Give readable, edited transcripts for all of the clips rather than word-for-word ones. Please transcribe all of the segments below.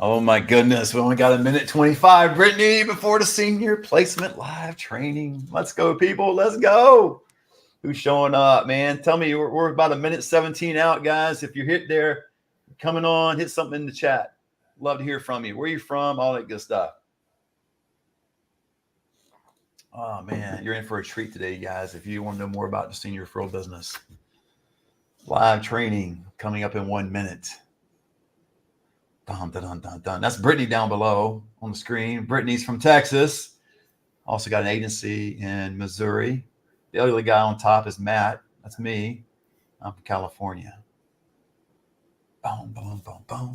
Oh my goodness. We only got a minute 25, Brittney, before the senior placement live training. Let's go, people. Let's go. Who's showing up, man? Tell me, we're about a minute 17 out, guys. If you're hit there, coming on, hit something in the chat. Love to hear from you. Where you from? All that good stuff. Oh man, you're in for a treat today, guys. If you want to know more about the senior referral business, live training coming up in 1 minute. Dun, dun, dun, dun, dun. That's Brittney down below on the screen. Brittney's from Texas. Also got an agency in Missouri. The other guy on top is Matt. That's me. I'm from California. Boom, boom, boom, boom.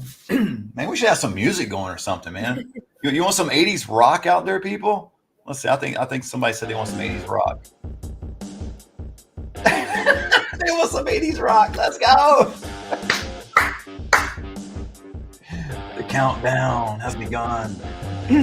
Man, we should have some music going or something, man. You want some 80s rock out there, people? Let's see. I think somebody said they want some 80s rock. They want some 80s rock. Let's go. The countdown has begun. We're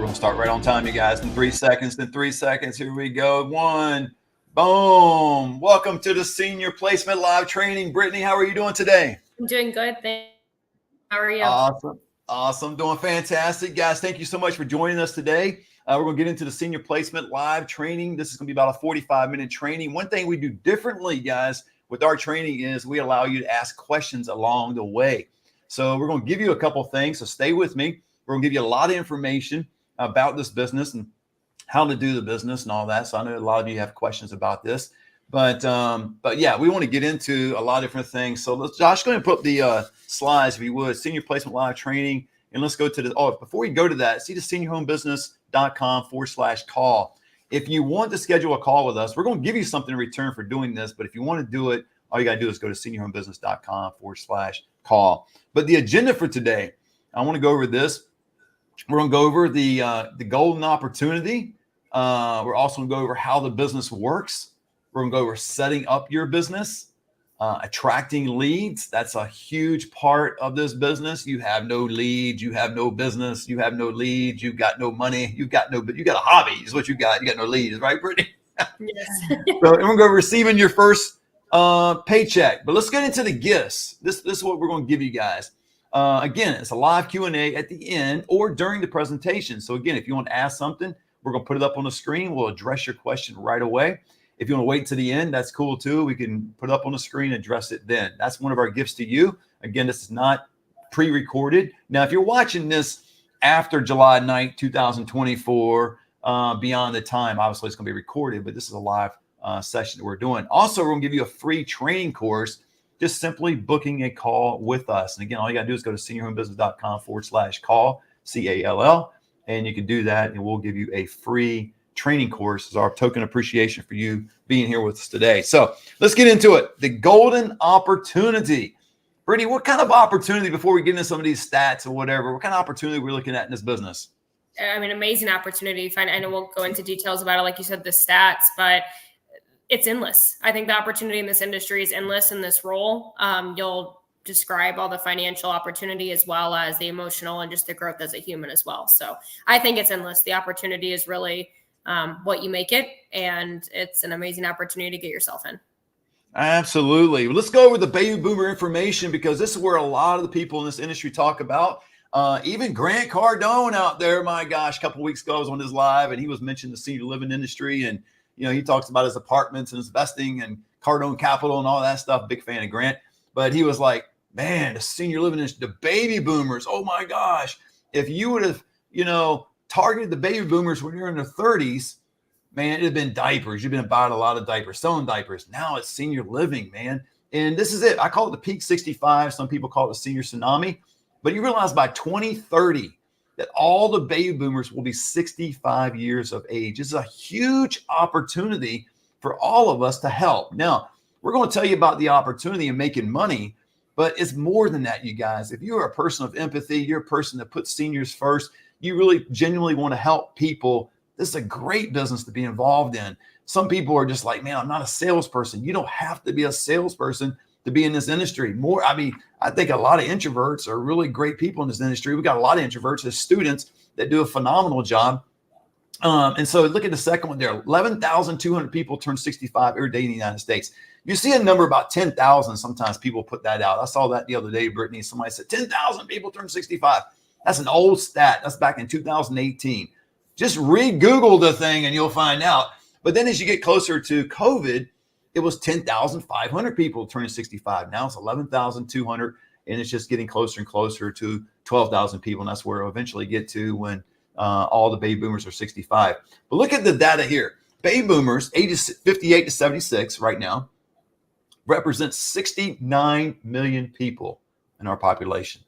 going to start right on time, you guys, in 3 seconds. In 3 seconds, here we go. 1, boom. Welcome to the Senior Placement Live Training. Brittney, how are you doing today? I'm doing good. Thanks. How are you? Awesome. Doing fantastic. Guys, thank you so much for joining us today. We're going to get into the Senior Placement Live Training. This is going to be about a 45-minute training. One thing we do differently, guys, with our training is we allow you to ask questions along the way. So we're going to give you a couple things, so stay with me. We're going to give you a lot of information about this business and how to do the business and all that. So I know a lot of you have questions about this, but yeah, we want to get into a lot of different things. So Josh, go ahead and put up the slides, if you would, Senior Placement Live Training. And let's go to the, before we go to that, see the seniorhomebusiness.com/call. If you want to schedule a call with us, we're going to give you something in return for doing this. But if you want to do it, all you got to do is go to seniorhomebusiness.com/call. But the agenda for today, I want to go over this. We're going to go over the golden opportunity. We're also going to go over how the business works. We're going to go over setting up your business, attracting leads. That's a huge part of this business. You have no leads, you have no business, you have no leads, you've got no money, you got a hobby is what you got. You got no leads, right, Brittney? Yes. So we're going to go receiving your first paycheck. But let's get into the gifts. This is what we're going to give you guys. Again, it's a live Q&A at the end or during the presentation. So again, if you want to ask something, we're going to put it up on the screen. We'll address your question right away. If you want to wait to the end, that's cool too. We can put it up on the screen and address it then. That's one of our gifts to you. Again, this is not pre-recorded. Now, if you're watching this after July 9th, 2024, beyond the time, obviously it's going to be recorded, but this is a live session that we're doing. Also, we're going to give you a free training course, just simply booking a call with us. And again, all you got to do is go to seniorhomebusiness.com/call, CALL, and you can do that. And we'll give you a free training course as our token appreciation for you being here with us today. So let's get into it. The golden opportunity. Brittney, what kind of opportunity, before we get into some of these stats or whatever, what kind of opportunity we're looking at in this business? I mean, amazing opportunity. I know we'll go into details about it, like you said, the stats, but it's endless. I think the opportunity in this industry is endless in this role. You'll describe all the financial opportunity as well as the emotional and just the growth as a human as well. So I think it's endless. The opportunity is really what you make it, and it's an amazing opportunity to get yourself in. Absolutely. Let's go over the baby boomer information, because this is where a lot of the people in this industry talk about. Even Grant Cardone out there, my gosh, a couple of weeks ago I was on his live and he was mentioning the senior living industry, and he talks about his apartments and his investing and Cardone Capital and all that stuff. Big fan of Grant. But he was like, man, the senior living industry, the baby boomers, oh my gosh, if you would have, targeted the baby boomers when you're in their 30s, man, it'd have been diapers. You've been buying a lot of diapers, selling diapers. Now it's senior living, man. And this is it. I call it the peak 65. Some people call it the senior tsunami. But you realize by 2030 that all the baby boomers will be 65 years of age. It's a huge opportunity for all of us to help. Now, we're going to tell you about the opportunity in making money, but it's more than that, you guys. If you're a person of empathy, you're a person that puts seniors first, you really genuinely want to help people This is a great business to be involved in. Some people are just like, man, I'm not a salesperson. You don't have to be a salesperson to be in this industry. I think a lot of introverts are really great people in this industry. We got a lot of introverts as students that do a phenomenal job. And so look at the second one there. 11,200 people turn 65 every day in the United States. You see a number about 10,000. Sometimes people put that out. I saw that the other day, Brittany. Somebody said 10,000 people turn 65. That's an old stat. That's back in 2018. Just re-Google the thing and you'll find out. But then as you get closer to COVID, it was 10,500 people turning 65. Now it's 11,200, and it's just getting closer and closer to 12,000 people. And that's where it'll eventually get to when all the baby boomers are 65. But look at the data here. Baby boomers, ages 58 to 76 right now, represent 69 million people in our population.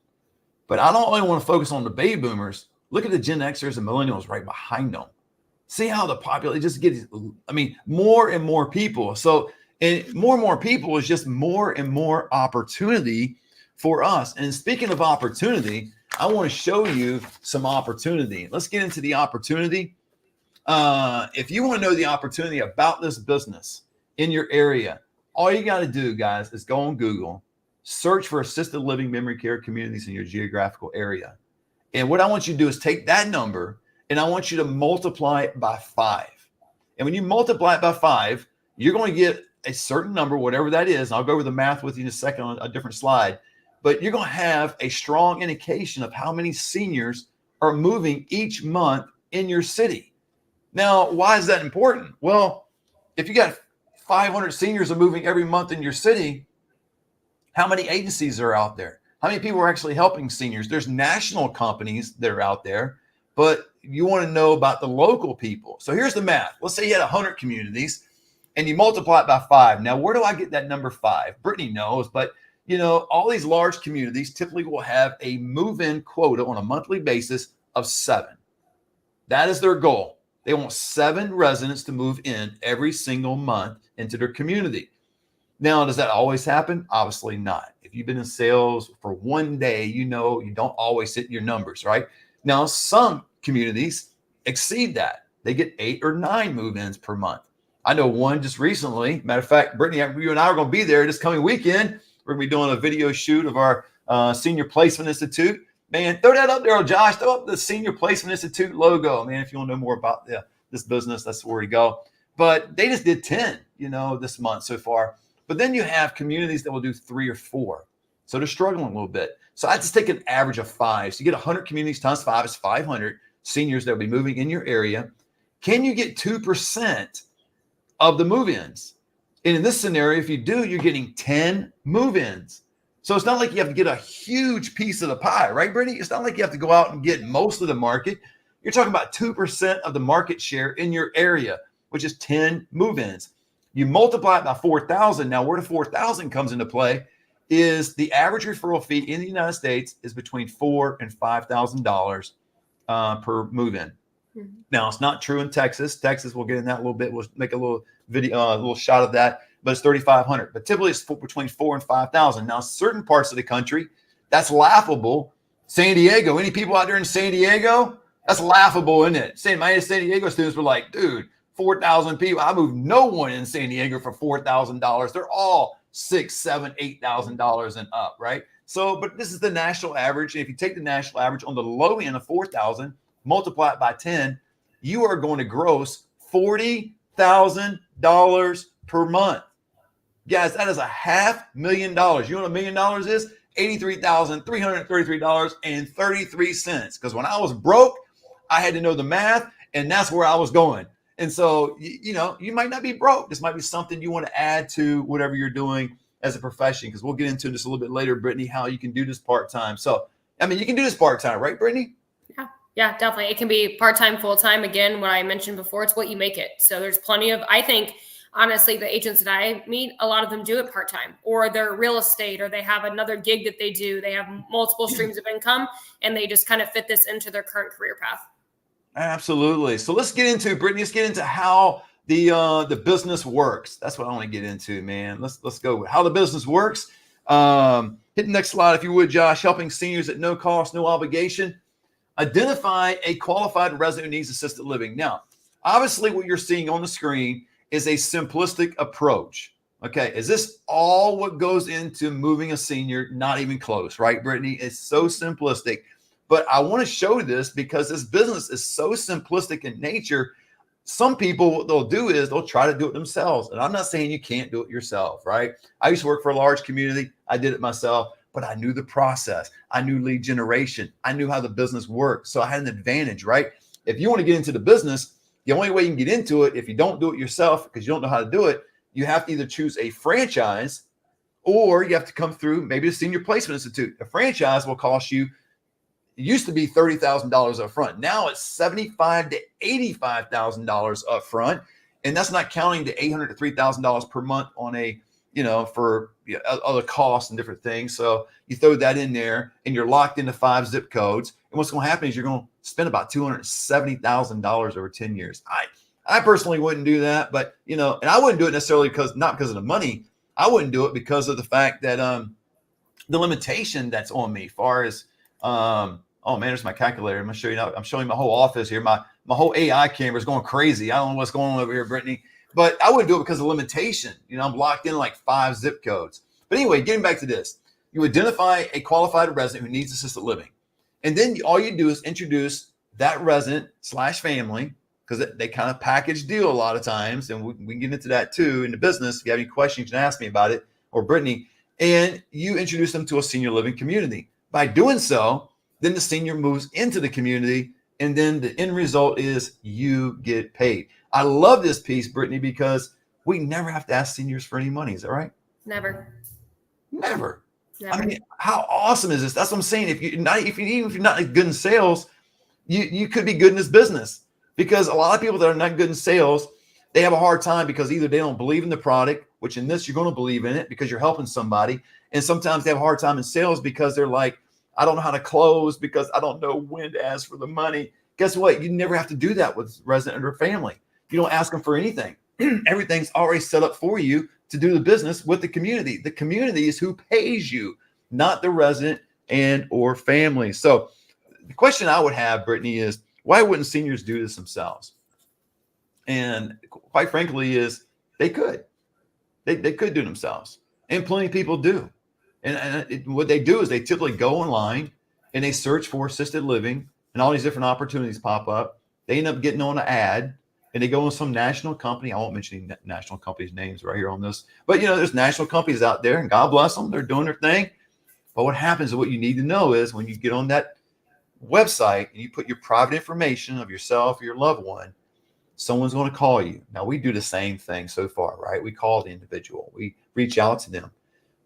But I don't only want to focus on the baby boomers. Look at the Gen Xers and millennials right behind them. See how the population just gets, more and more people. So, and more people is just more and more opportunity for us. And speaking of opportunity, I want to show you some opportunity. Let's get into the opportunity. If you want to know the opportunity about this business in your area, all you got to do, guys, is go on Google, search for assisted living memory care communities in your geographical area. And what I want you to do is take that number and I want you to multiply it by 5. And when you multiply it by 5, you're going to get a certain number, whatever that is. I'll go over the math with you in a second on a different slide. But you're going to have a strong indication of how many seniors are moving each month in your city. Now, why is that important? Well, if you got 500 seniors are moving every month in your city, how many agencies are out there? How many people are actually helping seniors? There's national companies that are out there, but you want to know about the local people. So here's the math. Let's say you had 100 communities and you multiply it by 5. Now, where do I get that number 5? Brittany knows, but all these large communities typically will have a move-in quota on a monthly basis of 7. That is their goal. They want 7 residents to move in every single month into their community. Now, does that always happen? Obviously not. If you've been in sales for one day, you don't always hit your numbers, right? Now, some communities exceed that. They get 8 or 9 move-ins per month. I know one just recently. Matter of fact, Brittany, you and I are going to be there this coming weekend. We're going to be doing a video shoot of our Senior Placement Institute. Man, throw that up there, Josh. Throw up the Senior Placement Institute logo. Man, if you want to know more about this business, that's where we go. But they just did 10, this month so far. But then you have communities that will do 3 or 4. So they're struggling a little bit. So I just take an average of 5. So you get 100 communities times 5 is 500 seniors that will be moving in your area. Can you get 2% of the move-ins? And in this scenario, if you do, you're getting 10 move-ins. So it's not like you have to get a huge piece of the pie, right, Brittany? It's not like you have to go out and get most of the market. You're talking about 2% of the market share in your area, which is 10 move-ins. You multiply it by 4,000. Now, where the 4,000 comes into play is the average referral fee in the United States is between $4,000 and $5,000 per move-in. Mm-hmm. Now, it's not true in Texas. Texas, we'll get in that a little bit. We'll make a little video, a little shot of that, but it's $3,500. But typically, it's between $4,000 and $5,000. Now, certain parts of the country, that's laughable. San Diego, any people out there in San Diego? That's laughable, isn't it? My San Diego students were like, dude, 4,000 people. I moved no one in San Diego for $4,000. They're all $6,000, $7,000, $8,000 and up, right? So, but this is the national average. And if you take the national average on the low end of 4,000, multiply it by 10, you are going to gross $40,000 per month. Guys, that is $500,000. You know what $1 million is? $83,333.33. Because when I was broke, I had to know the math, and that's where I was going. And so, you might not be broke. This might be something you want to add to whatever you're doing as a profession, because we'll get into this a little bit later, Brittany, how you can do this part-time. So, you can do this part-time, right, Brittany? Yeah, definitely. It can be part-time, full-time. Again, what I mentioned before, it's what you make it. So there's plenty of, I think, honestly, the agents that I meet, a lot of them do it part-time, or they're real estate, or they have another gig that they do. They have multiple streams of income, and they just kind of fit this into their current career path. Absolutely. So let's get into, Brittany, how the business works. That's what I want to get into, man. Let's go with how the business works. Hit the next slide, if you would, Josh. Helping seniors at no cost, no obligation. Identify a qualified resident who needs assisted living. Now, obviously what you're seeing on the screen is a simplistic approach. Okay, is this all what goes into moving a senior? Not even close, right, Brittney? It's so simplistic. But I want to show this because this business is so simplistic in nature. Some people, what they'll do is they'll try to do it themselves. And I'm not saying you can't do it yourself, right? I used to work for a large community. I did it myself, but I knew the process. I knew lead generation. I knew how the business worked. So I had an advantage, right? If you want to get into the business, the only way you can get into it, if you don't do it yourself because you don't know how to do it, you have to either choose a franchise or you have to come through maybe a senior placement institute. A franchise will cost you, it used to be $30,000 up front. Now it's $75,000 to $85,000 up front. And that's not counting the $800 to $3,000 per month on a, for other costs and different things. So you throw that in there and you're locked into 5 zip codes. And what's going to happen is you're going to spend about $270,000 over 10 years. I personally wouldn't do that, but and I wouldn't do it necessarily not because of the money. I wouldn't do it because of the fact that the limitation that's on me, far as oh man, there's my calculator. I'm gonna show you now. I'm showing my whole office here. My whole AI camera is going crazy. I don't know what's going on over here, Brittney. But I wouldn't do it because of limitation. I'm locked in like 5 zip codes. But anyway, getting back to this, you identify a qualified resident who needs assisted living, and then all you do is introduce that resident / family, because they kind of package deal a lot of times, and we can get into that too in the business. If you have any questions, you can ask me about it or Brittney. And you introduce them to a senior living community. By doing so, then the senior moves into the community, and then the end result is you get paid. I love this piece, Brittney, because we never have to ask seniors for any money. Is that right? Never. I mean, how awesome is this? That's what I'm saying. Even if you're not good in sales, you could be good in this business, because a lot of people that are not good in sales, they have a hard time because either they don't believe in the product, which in this you're going to believe in it because you're helping somebody, and sometimes they have a hard time in sales because they're like, I don't know how to close because I don't know when to ask for the money. Guess what? You never have to do that with resident or family. You don't ask them for anything. Everything's already set up for you to do the business with the community. The community is who pays you, not the resident and or family. So the question I would have, Brittney, is why wouldn't seniors do this themselves? And quite frankly is they could. They could do it themselves. And plenty of people do. And what they do is they typically go online and they search for assisted living, and all these different opportunities pop up. They end up getting on an ad, and they go on some national company. I won't mention any national companies' names right here on this, but there's national companies out there, and God bless them. They're doing their thing. But what happens is, what you need to know is, when you get on that website and you put your private information of yourself or your loved one, someone's going to call you. Now, we do the same thing so far, right? We call the individual. We reach out to them.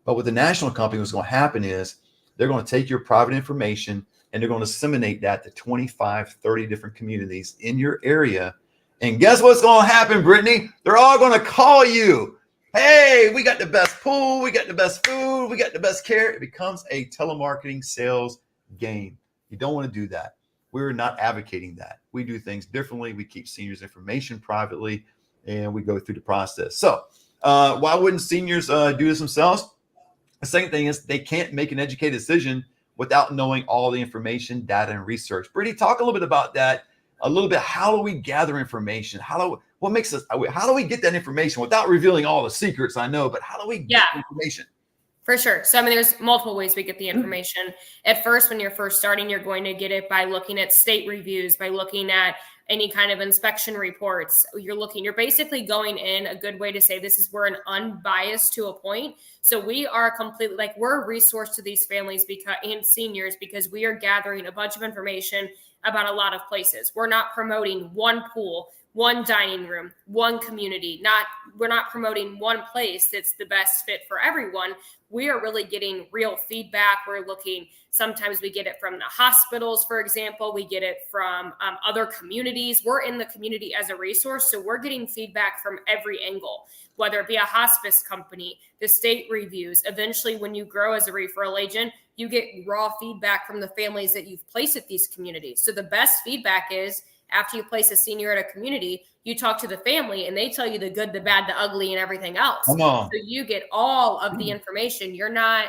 But with the national company, what's going to happen is they're going to take your private information and they're going to disseminate that to 25, 30 different communities in your area. And guess what's going to happen, Brittney? They're all going to call you. Hey, we got the best pool. We got the best food. We got the best care. It becomes a telemarketing sales game. You don't want to do that. We're not advocating that. We do things differently. We keep seniors' information privately, and we go through the process. So why wouldn't seniors do this themselves? The second thing is they can't make an educated decision without knowing all the information, data, and research. Brittney, talk a little bit about that. A little bit. How do we gather information? How do we get that information without revealing all the secrets? I know, but how do we get information? For sure. So, there's multiple ways we get the information. At first, when you're first starting, you're going to get it by looking at state reviews, by looking at any kind of inspection reports. You're basically going in. A good way to say this is we're an unbiased to a point. So we are completely we're a resource to these families and seniors, because we are gathering a bunch of information about a lot of places. We're not promoting one pool, one dining room, one community. We're not promoting one place that's the best fit for everyone. We are really getting real feedback. We're looking, sometimes we get it from the hospitals, for example. We get it from other communities. We're in the community as a resource. So we're getting feedback from every angle, whether it be a hospice company, the state reviews. Eventually, when you grow as a referral agent, you get raw feedback from the families that you've placed at these communities. So the best feedback is, after you place a senior at a community, you talk to the family and they tell you the good, the bad, the ugly, and everything else. So you get all of the information. You're not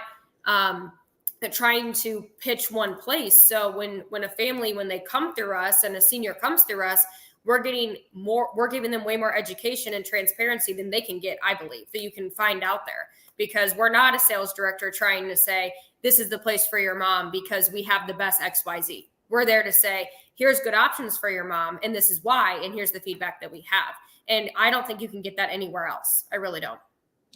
trying to pitch one place. So when a family, when they come through us and a senior comes through us, we're giving them way more education and transparency than they can get, I believe, that you can find out there, because we're not a sales director trying to say, this is the place for your mom because we have the best XYZ. We're there to say, here's good options for your mom, and this is why, and here's the feedback that we have. And I don't think you can get that anywhere else. I really don't.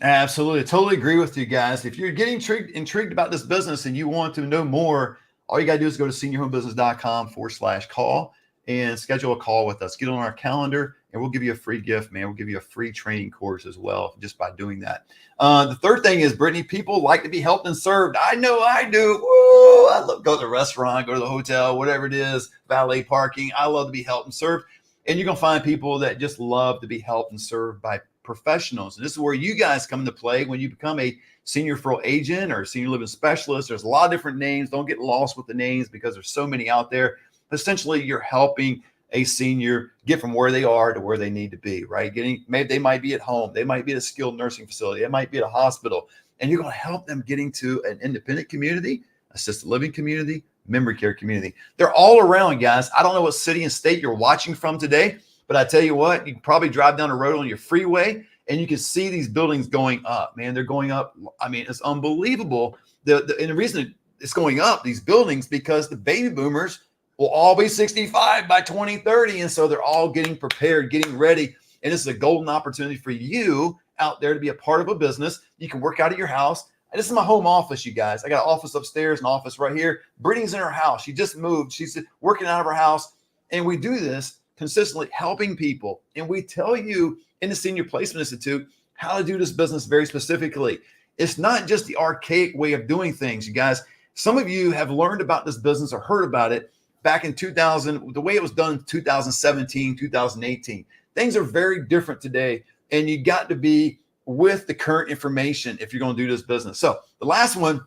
Absolutely. Totally agree with you guys. If you're getting intrigued about this business and you want to know more, all you got to do is go to seniorhomebusiness.com/call and schedule a call with us. Get on our calendar and we'll give you a free gift, man. We'll give you a free training course as well, just by doing that. The third thing is, Brittney, people like to be helped and served. I know I do. Woo, I love go to the restaurant, go to the hotel, whatever it is, valet parking. I love to be helped and served. And you're going to find people that just love to be helped and served by professionals. And this is where you guys come into play when you become a senior referral agent or senior living specialist. There's a lot of different names. Don't get lost with the names because there's so many out there. But essentially, you're helping a senior get from where they are to where they need to be, right? Maybe they might be at home. They might be at a skilled nursing facility. They might be at a hospital. And you're going to help them getting to an independent community, assisted living community, memory care community. They're all around, guys. I don't know what city and state you're watching from today, but I tell you what, you can probably drive down the road on your freeway and you can see these buildings going up, man. They're going up. I mean, it's unbelievable. And the reason it's going up, these buildings, because the baby boomers will all be 65 by 2030. And so they're all getting prepared, getting ready. And this is a golden opportunity for you out there to be a part of a business. You can work out of your house. And this is my home office, you guys. I got an office upstairs, an office right here. Brittney's in her house. She just moved. She's working out of her house. And we do this consistently, helping people. And we tell you in the Senior Placement Institute how to do this business very specifically. It's not just the archaic way of doing things, you guys. Some of you have learned about this business or heard about it back in 2000, the way it was done in 2017, 2018. Things are very different today. And you got to be with the current information if you're going to do this business. So the last one,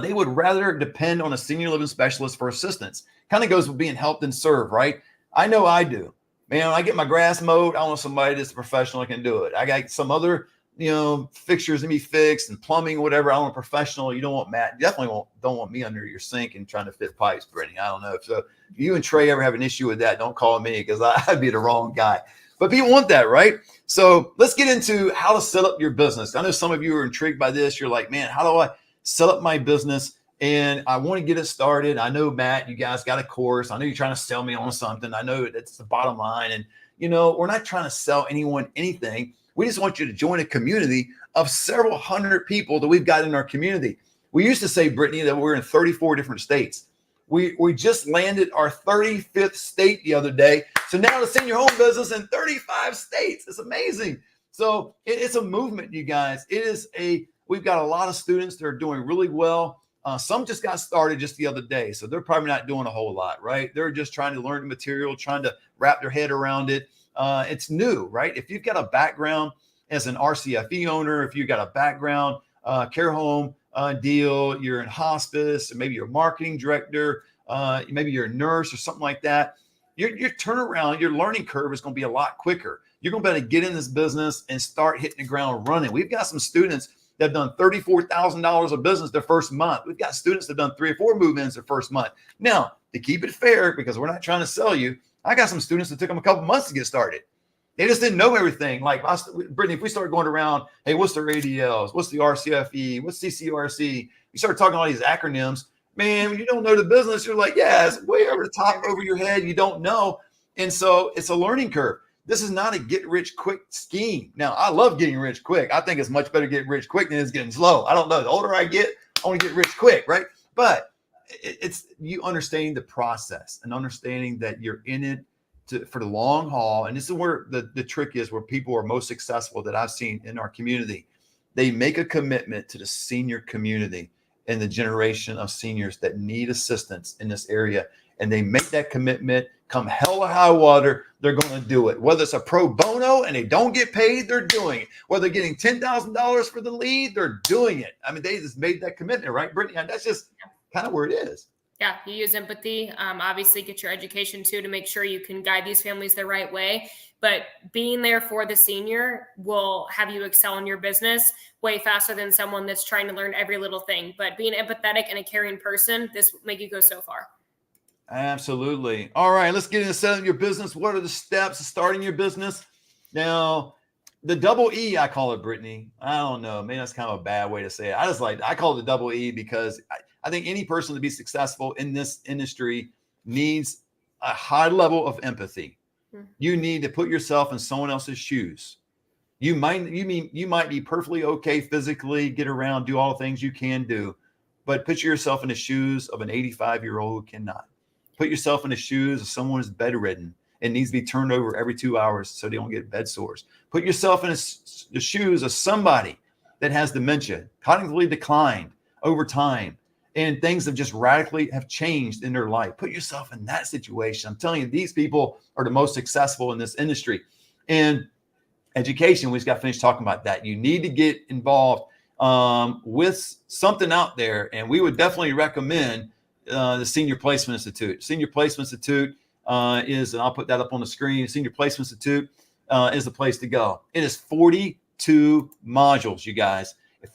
they would rather depend on a senior living specialist for assistance. Kind of goes with being helped and served, right? I know I do. Man, when I get my grass mowed, I want somebody that's a professional that can do it. I got some other, fixtures to be fixed and plumbing, whatever. I want a professional. You don't want Matt. You definitely don't want me under your sink and trying to fit pipes, Brittney. I don't know. So if you and Trey ever have an issue with that, don't call me because I'd be the wrong guy. But people want that, right? So let's get into how to set up your business. I know some of you are intrigued by this. You're like, man, how do I set up my business? And I want to get it started. I know, Matt, you guys got a course. I know you're trying to sell me on something. I know that's the bottom line. And, we're not trying to sell anyone anything. We just want you to join a community of several hundred people that we've got in our community. We used to say, Brittney, that we're in 34 different states. We just landed our 35th state the other day. So now the senior home business in 35 states. It's amazing. So it's a movement, you guys. We've got a lot of students that are doing really well. Some just got started just the other day. So they're probably not doing a whole lot, right? They're just trying to learn the material, trying to wrap their head around it. It's new, right? If you've got a background as an RCFE owner, if you've got a background, care home deal, you're in hospice, or maybe you're a marketing director, maybe you're a nurse or something like that, your turnaround, your learning curve is going to be a lot quicker. You're going to be able to get in this business and start hitting the ground running. We've got some students that have done $34,000 of business their first month. We've got students that have done 3 or 4 move-ins their first month. Now, to keep it fair, because we're not trying to sell you, I got some students that took them a couple months to get started. They just didn't know everything. Like, Brittney, if we start going around, hey, what's their ADLs? What's the RCFE? What's CCRC? You start talking all these acronyms. Man, when you don't know the business, you're like, yeah, it's way over the top, over your head. You don't know. And so it's a learning curve. This is not a get-rich-quick scheme. Now, I love getting rich quick. I think it's much better getting rich quick than it's getting slow. I don't know. The older I get, I want to get rich quick, right? But it's you understanding the process and understanding that you're in it for the long haul. And this is where the trick is, where people are most successful that I've seen in our community. They make a commitment to the senior community and the generation of seniors that need assistance in this area. And they make that commitment, come hell or high water, they're going to do it. Whether it's a pro bono and they don't get paid, they're doing it. Whether they're getting $10,000 for the lead, they're doing it. I mean, they just made that commitment, right, Brittney? And that's just kind of where it is. Yeah, you use empathy. Obviously, get your education too to make sure you can guide these families the right way. But being there for the senior will have you excel in your business way faster than someone that's trying to learn every little thing. But being empathetic and a caring person, this will make you go so far. Absolutely. All right, let's get into setting your business. What are the steps of starting your business? Now, the double E, I call it, Brittany. I don't know. Maybe that's kind of a bad way to say it. I call it the double E because I think any person to be successful in this industry needs a high level of empathy. You need to put yourself in someone else's shoes. You might be perfectly okay physically, get around, do all the things you can do, but put yourself in the shoes of an 85-year-old who cannot. Put yourself in the shoes of someone who's bedridden and needs to be turned over every 2 hours so they don't get bed sores. Put yourself in the shoes of somebody that has dementia, cognitively declined over time, and things have just radically have changed in their life. Put yourself in that situation. I'm telling you, these people are the most successful in this industry. And education, we just got to finish talking about that. You need to get involved with something out there, and we would definitely recommend the Senior Placement Institute. Senior Placement Institute is, and I'll put that up on the screen. Senior Placement Institute is the place to go. It is 42 modules, you guys.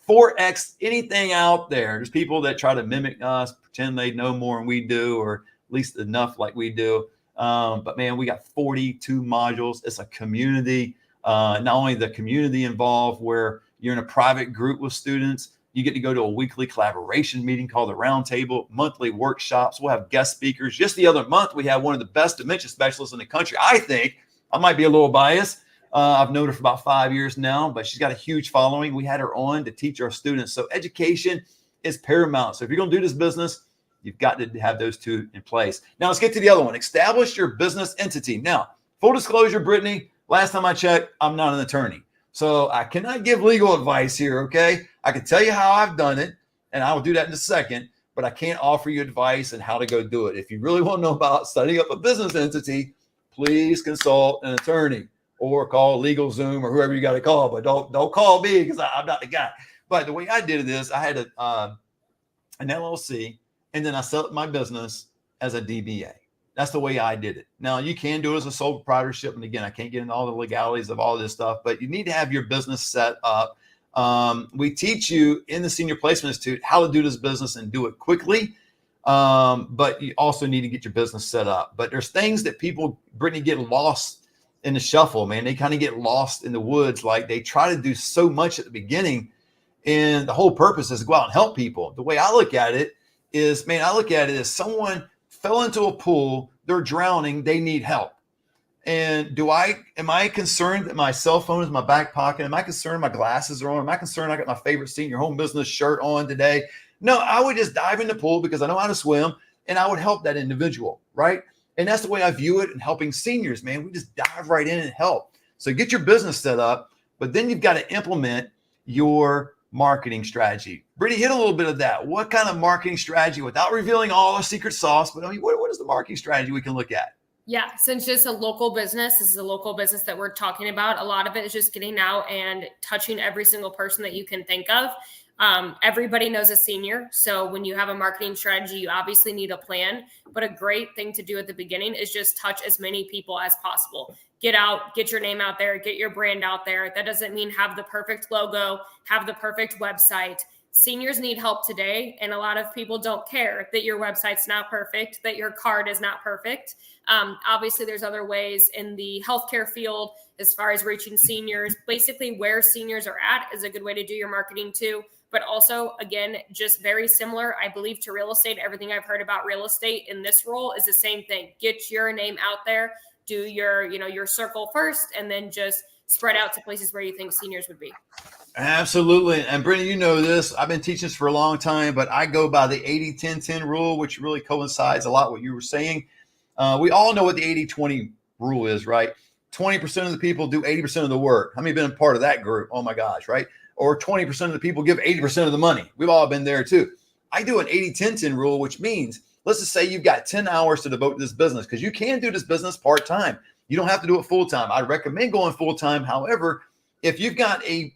4x anything out there. There's people that try to mimic us, pretend they know more than we do, or at least enough like we do. But man, we got 42 modules. It's a community. Not only the community involved where you're in a private group with students, you get to go to a weekly collaboration meeting called the Roundtable, monthly workshops. We'll have guest speakers. Just the other month, we had one of the best dementia specialists in the country. I think, I might be a little biased. I've known her for about 5 years now, but she's got a huge following. We had her on to teach our students. So education is paramount. So if you're going to do this business, you've got to have those two in place. Now let's get to the other one. Establish your business entity. Now, full disclosure, Brittany, last time I checked, I'm not an attorney. So I cannot give legal advice here, okay? I can tell you how I've done it, and I will do that in a second, but I can't offer you advice on how to go do it. If you really want to know about setting up a business entity, please consult an attorney or call LegalZoom or whoever you got to call, but don't call me because I'm not the guy. But the way I did it is I had an LLC, and then I set up my business as a DBA. That's the way I did it. Now, you can do it as a sole proprietorship. And again, I can't get into all the legalities of all this stuff, but you need to have your business set up. We teach you in the Senior Placement Institute how to do this business and do it quickly. But you also need to get your business set up. But there's things that people, Brittany, get lost in the shuffle, man. They kind of get lost in the woods. Like they try to do so much at the beginning, and the whole purpose is to go out and help people. The way I look at it is, man, I look at it as someone fell into a pool, they're drowning, they need help. And am I concerned that my cell phone is in my back pocket? Am I concerned my glasses are on? Am I concerned I got my favorite Senior Home Business shirt on today? No, I would just dive in the pool because I know how to swim, and I would help that individual, right? And that's the way I view it in helping seniors, man. We just dive right in and help. So get your business set up, but then you've got to implement your marketing strategy. Brittany, hit a little bit of that. What kind of marketing strategy, without revealing all the secret sauce, but I mean, what is the marketing strategy we can look at? Yeah, since it's a local business, this is a local business that we're talking about. A lot of it is just getting out and touching every single person that you can think of. Everybody knows a senior. So when you have a marketing strategy, you obviously need a plan, but a great thing to do at the beginning is just touch as many people as possible. Get out, get your name out there, get your brand out there. That doesn't mean have the perfect logo, have the perfect website. Seniors need help today, and a lot of people don't care that your website's not perfect, that your card is not perfect. Obviously, there's other ways in the healthcare field as far as reaching seniors. Basically, where seniors are at is a good way to do your marketing too. But also, again, just very similar, I believe, to real estate. Everything I've heard about real estate in this role is the same thing. Get your name out there, do your circle first, and then just spread out to places where you think seniors would be. Absolutely. And Brittany, you know this. I've been teaching this for a long time, but I go by the 80-10-10 rule, which really coincides a lot with what you were saying. We all know what the 80-20 rule is, right? 20% of the people do 80% of the work. How many have been a part of that group? Oh my gosh, right? Or 20% of the people give 80% of the money. We've all been there too. I do an 80-10-10 rule, which means, let's just say you've got 10 hours to devote to this business, because you can do this business part-time. You don't have to do it full-time. I recommend going full-time. However, if you've got a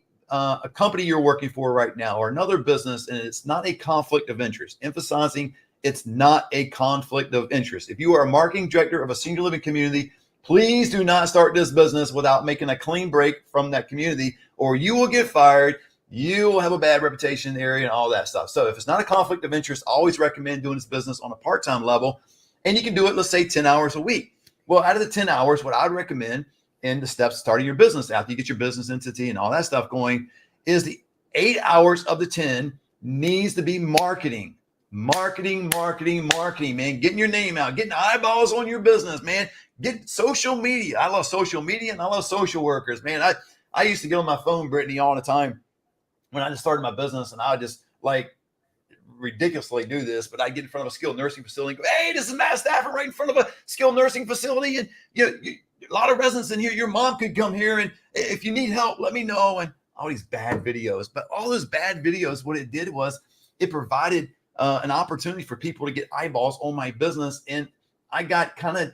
company you're working for right now or another business, and it's not a conflict of interest, emphasizing it's not a conflict of interest. If you are a marketing director of a senior living community, please do not start this business without making a clean break from that community, or you will get fired. You will have a bad reputation in the area and all that stuff. So if it's not a conflict of interest, I always recommend doing this business on a part-time level. And you can do it, let's say 10 hours a week. Well, out of the 10 hours, what I would recommend in the steps starting your business after you get your business entity and all that stuff going is the 8 hours of the 10 needs to be marketing. Marketing, man. Getting your name out, getting eyeballs on your business, man. Get social media. I love social media and I love social workers, man. I used to get on my phone, Brittney, all the time when I just started my business, and I would just like ridiculously do this, but I get in front of a skilled nursing facility and go, hey, this is Matt Stafford right in front of a skilled nursing facility. And a lot of residents in here, your mom could come here. And if you need help, let me know. And all these bad videos, but all those bad videos, what it did was it provided an opportunity for people to get eyeballs on my business. And I got kind of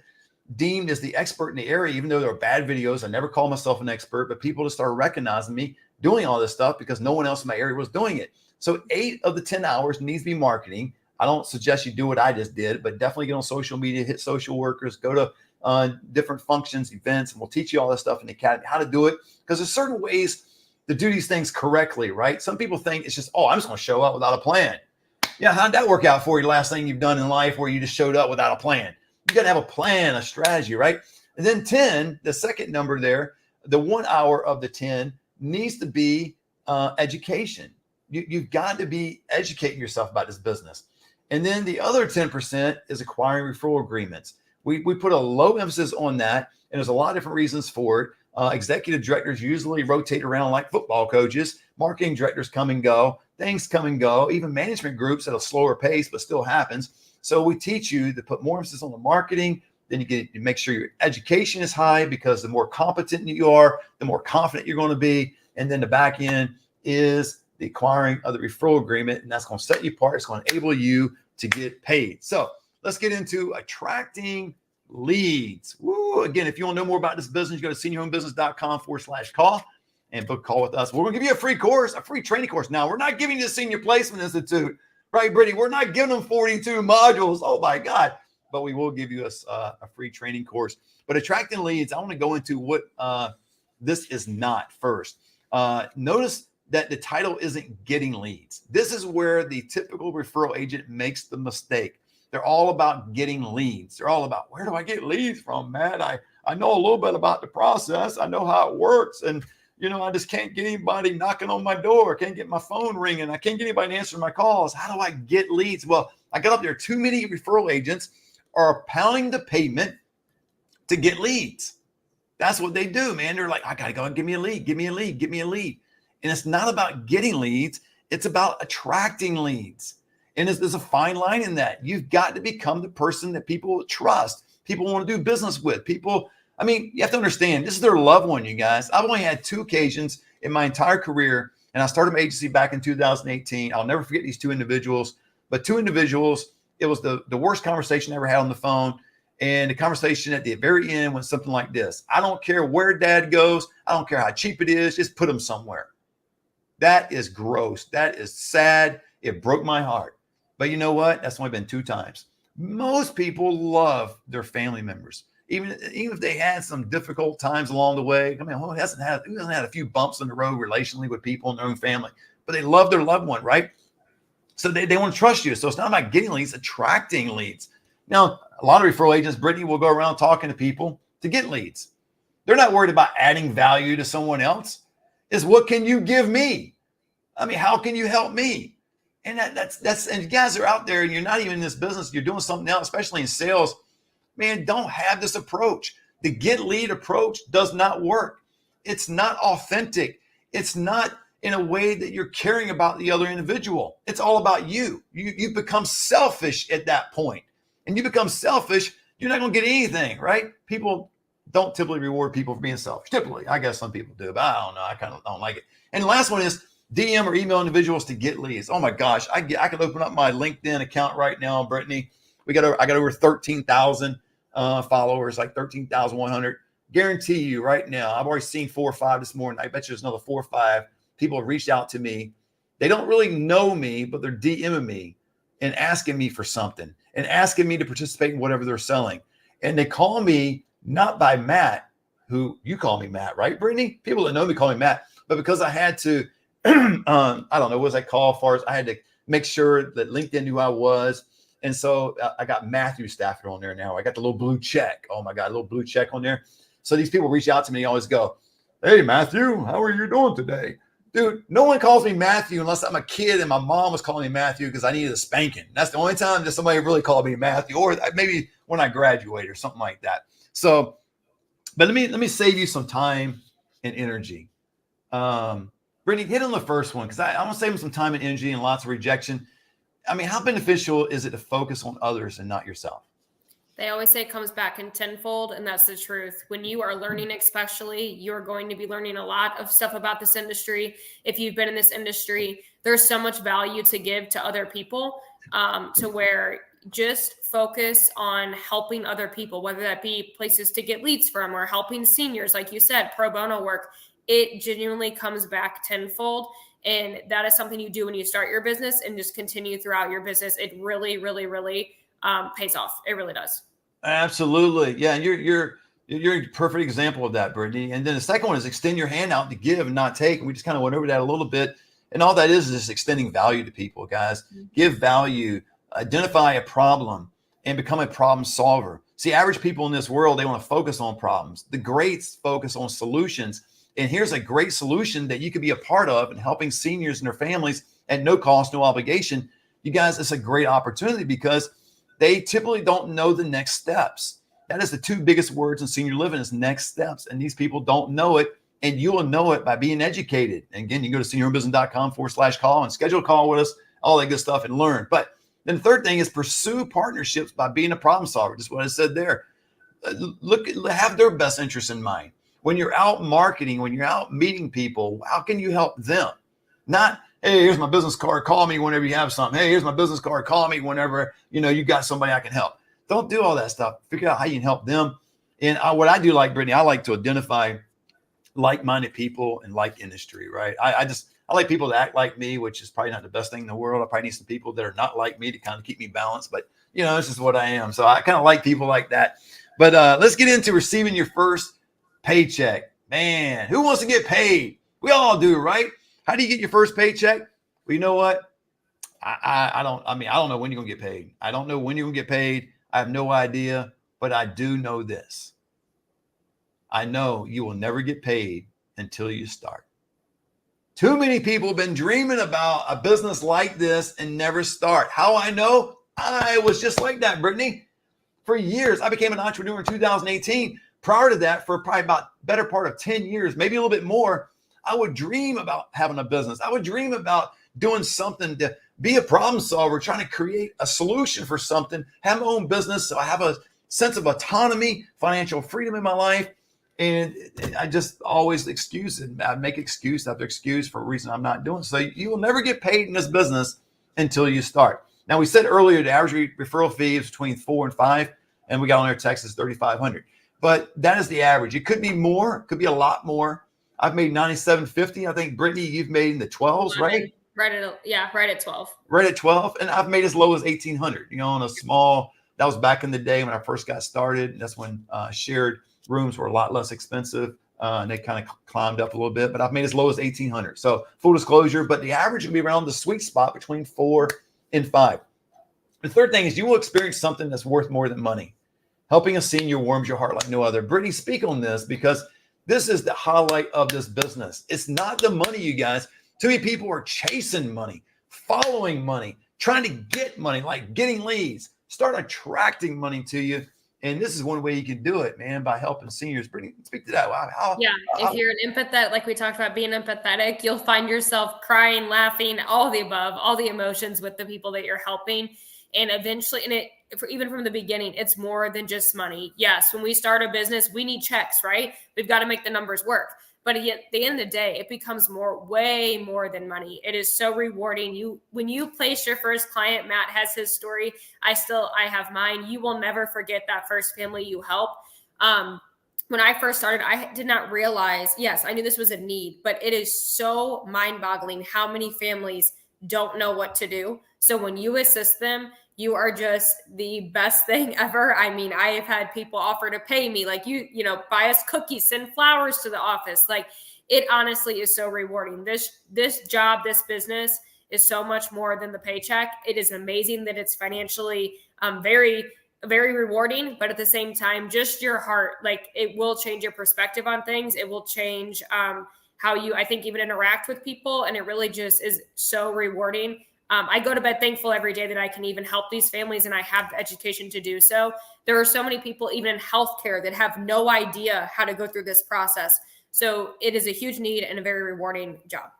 deemed as the expert in the area, even though there were bad videos. I never called myself an expert, but people just started recognizing me doing all this stuff because no one else in my area was doing it. So 8 of the 10 hours needs to be marketing. I don't suggest you do what I just did, but definitely get on social media, hit social workers, go to different functions, events, and we'll teach you all this stuff in the academy, how to do it. Because there's certain ways to do these things correctly, right? Some people think it's just, I'm just going to show up without a plan. Yeah, how'd that work out for you? Last thing you've done in life where you just showed up without a plan. You got to have a plan, a strategy, right? And then 10, the second number there, the 1 hour of the 10 needs to be education. You've got to be educating yourself about this business. And then the other 10% is acquiring referral agreements. We put a low emphasis on that, and there's a lot of different reasons for it. Executive directors usually rotate around like football coaches. Marketing directors come and go. Things come and go. Even management groups at a slower pace, but still happens. So we teach you to put more emphasis on the marketing. Then you make sure your education is high, because the more competent you are, the more confident you're going to be. And then the back end is the acquiring of the referral agreement, and that's going to set you apart. It's going to enable you to get paid. So let's get into attracting leads. Woo. Again, if you want to know more about this business, you go to seniorhomebusiness.com/call and book a call with us. We're going to give you a free course, a free training course. Now, we're not giving you the Senior Placement Institute, right, Brittney? We're not giving them 42 modules. Oh my God. But we will give you a free training course. But attracting leads, I want to go into what this is not first. Notice that the title isn't getting leads. This is where the typical referral agent makes the mistake. They're all about getting leads. They're all about, where do I get leads from, Matt? I know a little bit about the process. I know how it works. And, I just can't get anybody knocking on my door. I can't get my phone ringing. I can't get anybody to answer my calls. How do I get leads? Well, I got up there. Too many referral agents are pounding the pavement to get leads. That's what they do, man. They're like, I got to go and give me a lead, give me a lead, give me a lead. And it's not about getting leads. It's about attracting leads. And there's a fine line in that. You've got to become the person that people trust, people want to do business with. You have to understand, this is their loved one, you guys. I've only had 2 occasions in my entire career, and I started my agency back in 2018. I'll never forget these 2 individuals, but 2 individuals, it was the worst conversation I ever had on the phone. And the conversation at the very end went something like this: I don't care where dad goes. I don't care how cheap it is. Just put him somewhere. That is gross. That is sad. It broke my heart. But you know what? That's only been 2 times. Most people love their family members. Even if they had some difficult times along the way. Who hasn't had a few bumps in the road relationally with people in their own family? But they love their loved one, right? So they want to trust you. So it's not about getting leads, attracting leads. Now, a lot of referral agents, Brittney, will go around talking to people to get leads. They're not worried about adding value to someone else. It's, what can you give me? How can you help me? And that's and you guys are out there and you're not even in this business. You're doing something else, especially in sales. Man, don't have this approach. The get lead approach does not work. It's not authentic. It's not in a way that you're caring about the other individual. It's all about you. You become selfish at that point. And you become selfish, you're not going to get anything, right? People don't typically reward people for being selfish. Typically, I guess some people do, but I don't know. I kind of don't like it. And the last one is DM or email individuals to get leads. Oh my gosh, I could open up my LinkedIn account right now, Brittney. I got over 13,000 followers, like 13,100. Guarantee you right now, I've already seen 4 or 5 this morning. I bet you there's another 4 or 5 people have reached out to me. They don't really know me, but they're DMing me and asking me for something and asking me to participate in whatever they're selling. And they call me not by Matt, who you call me Matt, right, Brittney? People that know me call me Matt, but because I had to, I don't know, what was that call as far as I had to make sure that LinkedIn knew who I was. And so I got Matthew Stafford on there now. I got the little blue check. Oh my God, a little blue check on there. So these people reach out to me. They always go, "Hey, Matthew, how are you doing today?" Dude, no one calls me Matthew unless I'm a kid and my mom was calling me Matthew because I needed a spanking. That's the only time that somebody really called me Matthew, or maybe when I graduate or something like that. So, but let me save you some time and energy. Brittney, hit on the first one because I want to save them some time and energy and lots of rejection. I mean, how beneficial is it to focus on others and not yourself? They always say it comes back in tenfold, and that's the truth. When you are learning, especially, you're going to be learning a lot of stuff about this industry. If you've been in this industry, there's so much value to give to other people, to where just focus on helping other people, whether that be places to get leads from or helping seniors, like you said, pro bono work. It genuinely comes back tenfold. And that is something you do when you start your business and just continue throughout your business. It really, really, really pays off. It really does. Absolutely. Yeah. You're a perfect example of that, Brittney. And then the second one is extend your hand out to give and not take. And we just kind of went over that a little bit. And all that is just extending value to people, guys. Give value, identify a problem, and become a problem solver. See, average people in this world, they want to focus on problems. The greats focus on solutions. And here's a great solution that you could be a part of in helping seniors and their families at no cost, no obligation. You guys, it's a great opportunity because they typically don't know the next steps. That is the two biggest words in senior living is next steps. And these people don't know it. And you will know it by being educated. And again, you can go to seniorbusiness.com/call and schedule a call with us, all that good stuff, and learn. But then the third thing is pursue partnerships by being a problem solver. Just what I said there. Have their best interests in mind. When you're out marketing, when you're out meeting people, how can you help them? Not, hey, here's my business card. Call me whenever you have something. Hey, here's my business card. Call me whenever, you got somebody I can help. Don't do all that stuff. Figure out how you can help them. And what I do, like Brittney, I like to identify like-minded people and like industry, right? I like people that act like me, which is probably not the best thing in the world. I probably need some people that are not like me to kind of keep me balanced, but this is what I am. So I kind of like people like that. But let's get into receiving your first paycheck. Man, who wants to get paid? We all do, right? How do you get your first paycheck? Well, you know what? I don't know when you're gonna get paid. I don't know when you're gonna get paid. I have no idea, but I do know this. I know you will never get paid until you start. Too many people have been dreaming about a business like this and never start. How I know? I was just like that, Brittney. For years, I became an entrepreneur in 2018. Prior to that, for probably about better part of 10 years, maybe a little bit more, I would dream about having a business. I would dream about doing something to be a problem solver, trying to create a solution for something, have my own business. So I have a sense of autonomy, financial freedom in my life. And I just always excuse it. I make excuse after excuse for a reason I'm not doing. So you will never get paid in this business until you start. Now, we said earlier the average referral fee is between 4 and 5, and we got on there Texas $3,500. But that is the average. It could be more, it could be a lot more. I've made $97.50. I think, Brittney, you've made in the 12s, right? Right at 12. Right at 12. And I've made as low as 1,800, on a small, that was back in the day when I first got started. That's when shared rooms were a lot less expensive. And they kind of climbed up a little bit, but I've made as low as 1,800. So full disclosure, but the average will be around the sweet spot between 4 and 5. The third thing is you will experience something that's worth more than money. Helping a senior warms your heart like no other. Brittney, speak on this because this is the highlight of this business. It's not the money, you guys. Too many people are chasing money, following money, trying to get money, like getting leads. Start attracting money to you. And this is one way you can do it, man, by helping seniors. Brittney, speak to that. If you're an empathetic, like we talked about being empathetic, you'll find yourself crying, laughing, all the above, all the emotions with the people that you're helping. And eventually, even from the beginning, it's more than just money. Yes, when we start a business, we need checks, right? We've got to make the numbers work. But at the end of the day, it becomes way more than money. It is so rewarding. When you place your first client, Matt has his story. I have mine. You will never forget that first family you help. When I first started, I did not realize, yes, I knew this was a need, but it is so mind-boggling how many families don't know what to do. So when you assist them, you are just the best thing ever. I mean, I have had people offer to pay me, like buy us cookies, send flowers to the office. Like, it honestly is so rewarding. This job, this business is so much more than the paycheck. It is amazing that it's financially very, very rewarding, but at the same time, just your heart, like it will change your perspective on things. It will change how you, I think, even interact with people. And it really just is so rewarding. I go to bed thankful every day that I can even help these families and I have the education to do so. There are so many people, even in healthcare, that have no idea how to go through this process. So it is a huge need and a very rewarding job.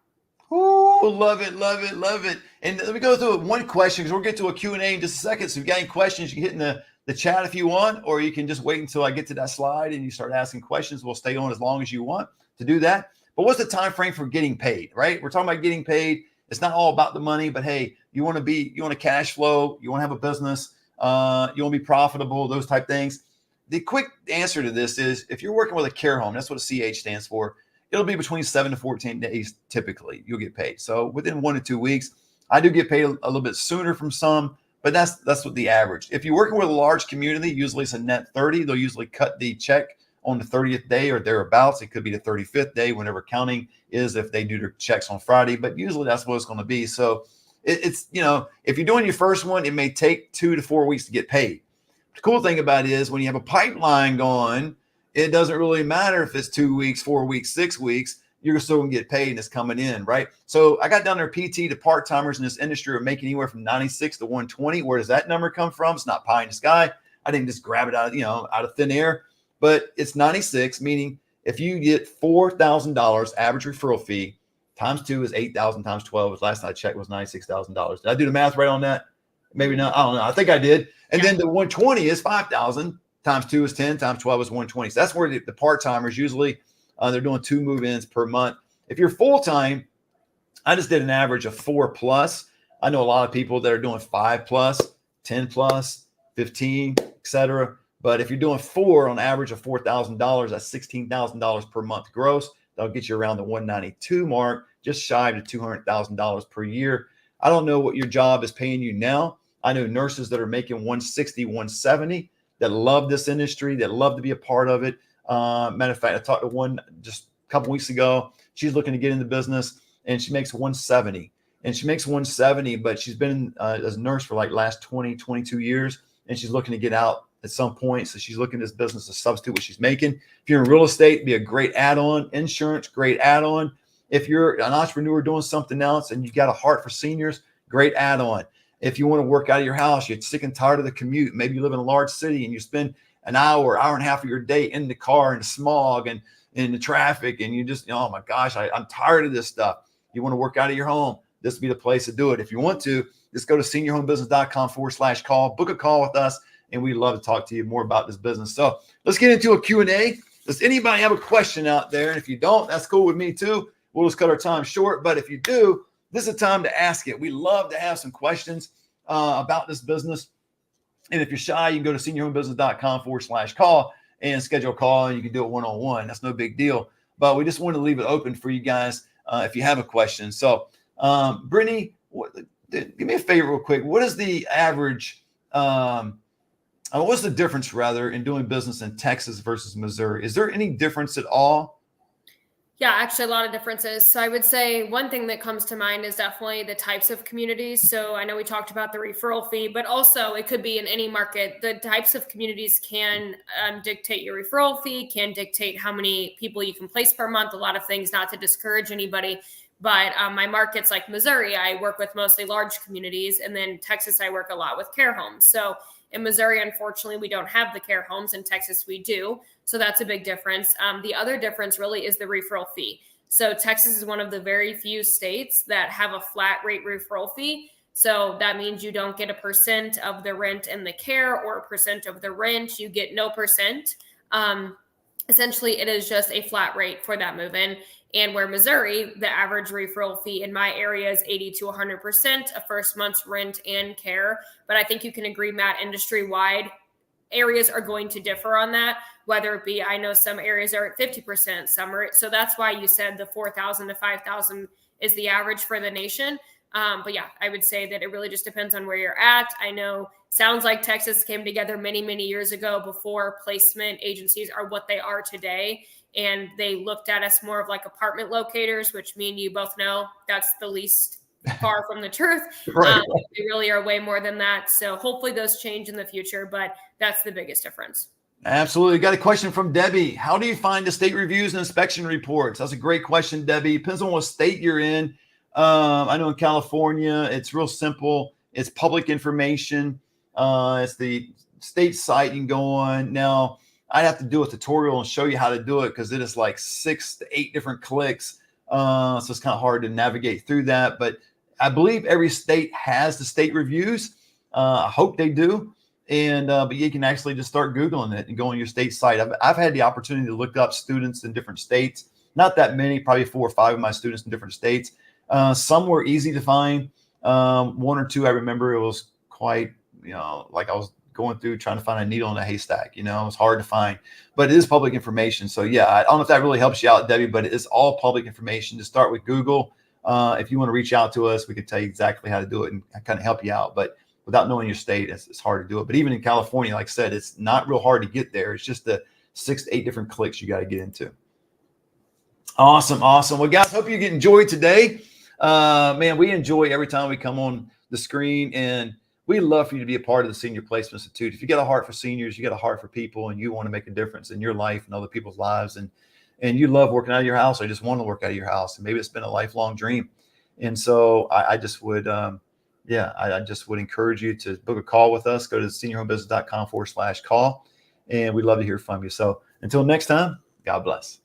Oh, love it, love it, love it. And let me go through one question because we'll get to a Q&A in just a second. So if you got any questions, you can hit in the chat if you want, or you can just wait until I get to that slide and you start asking questions. We'll stay on as long as you want to do that. But what's the time frame for getting paid, right? We're talking about getting paid. It's not all about the money, but hey, you want to cash flow, you want to have a business, you want to be profitable, those type things. The quick answer to this is if you're working with a care home, that's what a CH stands for. It'll be between 7 to 14 days. Typically you'll get paid. So within 1 to 2 weeks. I do get paid a little bit sooner from some, but that's what the average. If you're working with a large community, usually it's a net 30. They'll usually cut the check on the 30th day or thereabouts. It could be the 35th day, whenever counting is, if they do their checks on Friday, but usually that's what it's going to be. So it's, if you're doing your first one, it may take 2 to 4 weeks to get paid. The cool thing about it is when you have a pipeline going, it doesn't really matter if it's 2 weeks, 4 weeks, 6 weeks, you're still going to get paid and it's coming in, right? So I got down there, PT to part-timers in this industry are making anywhere from 96 to 120. Where does that number come from? It's not pie in the sky. I didn't just grab it out of thin air, but it's 96, meaning if you get $4,000 average referral fee times 2 is 8,000 times 12. Last time I checked was $96,000. Did I do the math right on that? Maybe not. I don't know. I think I did. And then the 120 is 5,000 times 2 is 10 times 12 is 120. So that's where the part-timers usually they're doing 2 move-ins per month. If you're full-time, I just did an average of 4+. I know a lot of people that are doing 5+, 10+, 15, etc. But if you're doing 4 on average of $4,000, that's $16,000 per month gross. That'll get you around the 192 mark, just shy of $200,000 per year. I don't know what your job is paying you now. I know nurses that are making 160, 170 that love this industry, that love to be a part of it. Matter of fact, I talked to one just a couple weeks ago. She's looking to get into business and she makes 170. And she makes 170, but she's been as a nurse for like last 20, 22 years. And she's looking to get out at some point. So she's looking at this business to substitute what she's making. If you're in real estate, be a great add-on. Insurance, great add-on. If you're an entrepreneur doing something else and you got a heart for seniors, great add-on. If you want to work out of your house, you're sick and tired of the commute. Maybe you live in a large city and you spend an hour and a half of your day in the car in the smog and in the traffic. And you just, oh my gosh, I'm tired of this stuff. You want to work out of your home. This would be the place to do it. If you want to, just go to seniorhomebusiness.com/call, book a call with us. And we'd love to talk to you more about this business. So let's get into a Q&A. Does anybody have a question out there? And if you don't, that's cool with me too. We'll just cut our time short. But if you do, this is the time to ask it. We love to have some questions about this business. And if you're shy, you can go to seniorhomebusiness.com/call and schedule a call, and you can do it one-on-one. That's no big deal. But we just want to leave it open for you guys if you have a question. So, Brittney, give me a favor real quick. What is the average, what's the difference, rather, in doing business in Texas versus Missouri? Is there any difference at all? Yeah, actually a lot of differences. So I would say one thing that comes to mind is definitely the types of communities. So I know we talked about the referral fee, but also it could be in any market. The types of communities can dictate your referral fee, can dictate how many people you can place per month, a lot of things, not to discourage anybody. But my markets like Missouri, I work with mostly large communities. And then Texas, I work a lot with care homes. So in Missouri, unfortunately, we don't have the care homes. In Texas, we do. So that's a big difference. The other difference really is the referral fee. So Texas is one of the very few states that have a flat rate referral fee. So that means you don't get a percent of the rent and the care or a percent of the rent. You get no percent. Essentially, it is just a flat rate for that move-in. And where Missouri, the average referral fee in my area is 80 to 100% of first month's rent and care. But I think you can agree, Matt, industry-wide, areas are going to differ on that, whether it be, I know some areas are at 50%, some are, so that's why you said the 4,000 to 5,000 is the average for the nation. But yeah, I would say that it really just depends on where you're at. I know sounds like Texas came together many, many years ago before placement agencies are what they are today. And they looked at us more of like apartment locators, which me and you both know that's the least far from the truth. Right. We really are way more than that. So hopefully those change in the future, but that's the biggest difference. Absolutely. Got a question from Debbie. How do you find the state reviews and inspection reports? That's a great question, Debbie. Depends on what state you're in. I know in California, it's real simple. It's public information. It's the state site you can go on. Now, I'd have to do a tutorial and show you how to do it because it is like 6 to 8 different clicks. So it's kind of hard to navigate through that. But I believe every state has the state reviews. I hope they do. And but you can actually just start Googling it and go on your state site. I've had the opportunity to look up students in different states. Not that many, probably 4 or 5 of my students in different states. Some were easy to find. 1 or 2, I remember it was quite, like I was going through trying to find a needle in a haystack. It was hard to find, but it is public information. So yeah, I don't know if that really helps you out, Debbie, but it is all public information. Just start with Google. If you want to reach out to us, we could tell you exactly how to do it and kind of help you out. But without knowing your state, it's hard to do it. But even in California, like I said, it's not real hard to get there. It's just the 6 to 8 different clicks you got to get into. Awesome. Well, guys, hope you enjoyed today. Man, we enjoy every time we come on the screen, and we love for you to be a part of the Senior Placement Institute. If you got a heart for seniors, you got a heart for people, and you want to make a difference in your life and other people's lives, and you love working out of your house, or just want to work out of your house, and maybe it's been a lifelong dream. And so I just would I just would encourage you to book a call with us. Go to seniorhomebusiness.com/call. And we'd love to hear from you. So until next time, God bless.